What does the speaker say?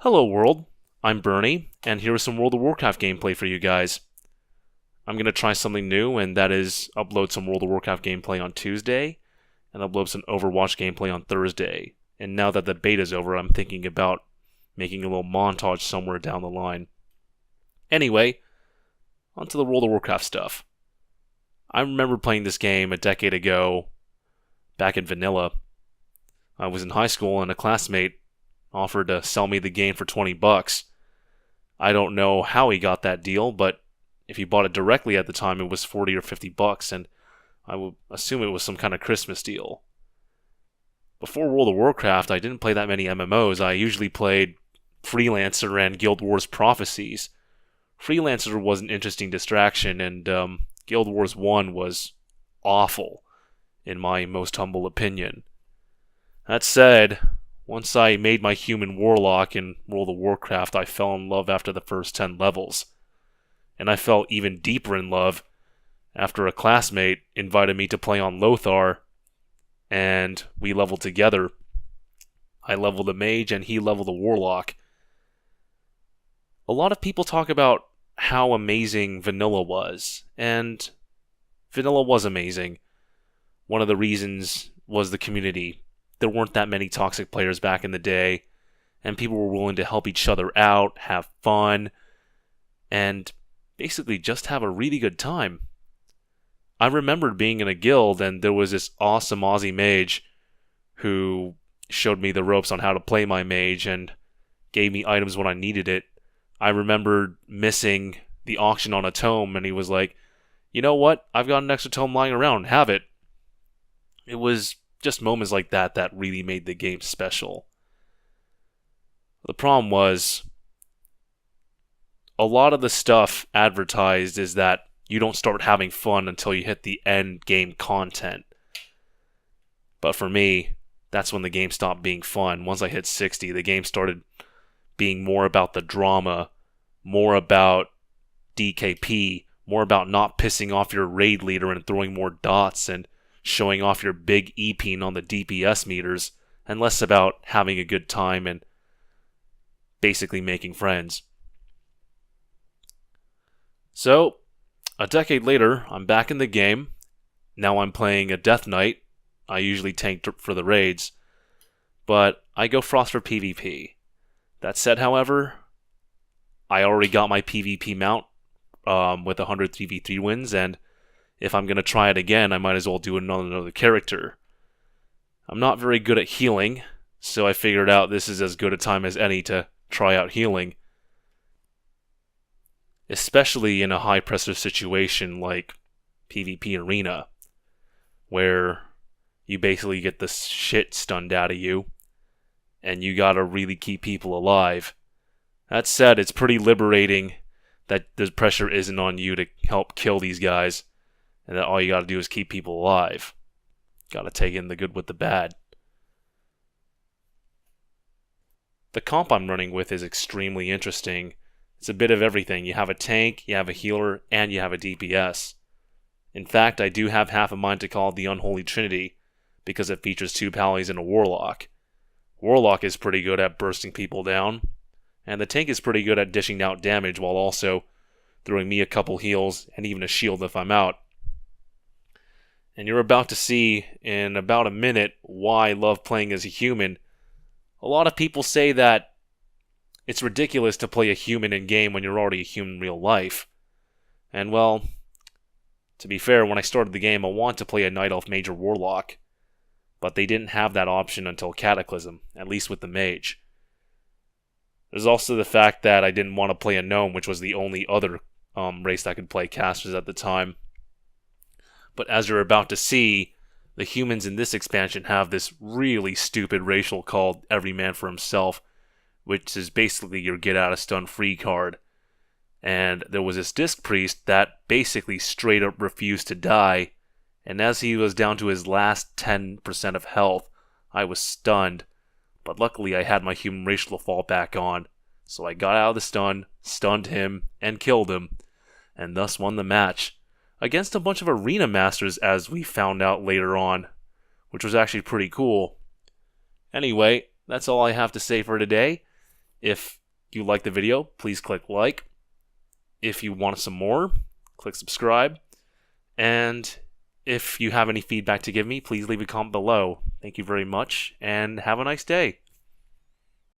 Hello world, I'm Bernie, and here is some World of Warcraft gameplay for you guys. I'm going to try something new, and that is upload some World of Warcraft gameplay on Tuesday, and upload some Overwatch gameplay on Thursday. And now that the beta's over, I'm thinking about making a little montage somewhere down the line. Anyway, onto the World of Warcraft stuff. I remember playing this game a decade ago, back in vanilla. I was in high school and a classmate offered to sell me the game for $20. I don't know how he got that deal, but if he bought it directly at the time, it was $40 or $50, and I would assume it was some kind of Christmas deal. Before World of Warcraft, I didn't play that many MMOs. I usually played Freelancer and Guild Wars Prophecies. Freelancer was an interesting distraction, and Guild Wars 1 was awful, in my most humble opinion. That said, once I made my human warlock in World of Warcraft, I fell in love after the first 10 levels. And I fell even deeper in love after a classmate invited me to play on Lothar, and we leveled together. I leveled a mage and he leveled a warlock. A lot of people talk about how amazing vanilla was, and vanilla was amazing. One of the reasons was the community. There weren't that many toxic players back in the day, and people were willing to help each other out, have fun, and basically just have a really good time. I remembered being in a guild, and there was this awesome Aussie mage who showed me the ropes on how to play my mage and gave me items when I needed it. I remembered missing the auction on a tome, and he was like, "You know what? I've got an extra tome lying around. Have it." It was just moments like that that really made the game special. The problem was, a lot of the stuff advertised is that you don't start having fun until you hit the end game content. But for me, that's when the game stopped being fun. Once I hit 60, the game started being more about the drama, more about DKP, more about not pissing off your raid leader and throwing more dots and showing off your big EPing on the DPS meters, and less about having a good time and basically making friends. So, a decade later, I'm back in the game. Now I'm playing a Death Knight. I usually tank for the raids, but I go Frost for PvP. That said, however, I already got my PvP mount with 100 3v3 wins, and if I'm going to try it again, I might as well do it on another character. I'm not very good at healing, so I figured out this is as good a time as any to try out healing. Especially in a high-pressure situation like PvP Arena, where you basically get the shit stunned out of you, and you gotta really keep people alive. That said, it's pretty liberating that the pressure isn't on you to help kill these guys, and that all you gotta do is keep people alive. Gotta take in the good with the bad. The comp I'm running with is extremely interesting. It's a bit of everything. You have a tank, you have a healer, and you have a DPS. In fact, I do have half a mind to call it the Unholy Trinity, because it features 2 pallies and a warlock. Warlock is pretty good at bursting people down, and the tank is pretty good at dishing out damage while also throwing me a couple heals and even a shield if I'm out. And you're about to see in about a minute why I love playing as a human. A lot of people say that it's ridiculous to play a human in-game when you're already a human in real life. And well, to be fair, when I started the game, I wanted to play a Night Elf Mage or Warlock, but they didn't have that option until Cataclysm, at least with the Mage. There's also the fact that I didn't want to play a Gnome, which was the only other race that could play casters at the time. But as you're about to see, the humans in this expansion have this really stupid racial called Every Man for Himself, which is basically your get out of stun free card. And there was this disc priest that basically straight up refused to die, and as he was down to his last 10% of health, I was stunned. But luckily I had my human racial to fall back on, so I got out of the stun, stunned him, and killed him, and thus won the match. Against a bunch of arena masters, as we found out later on, which was actually pretty cool. Anyway, that's all I have to say for today. If you like the video, please click like. If you want some more, click subscribe. And if you have any feedback to give me, please leave a comment below. Thank you very much, and have a nice day.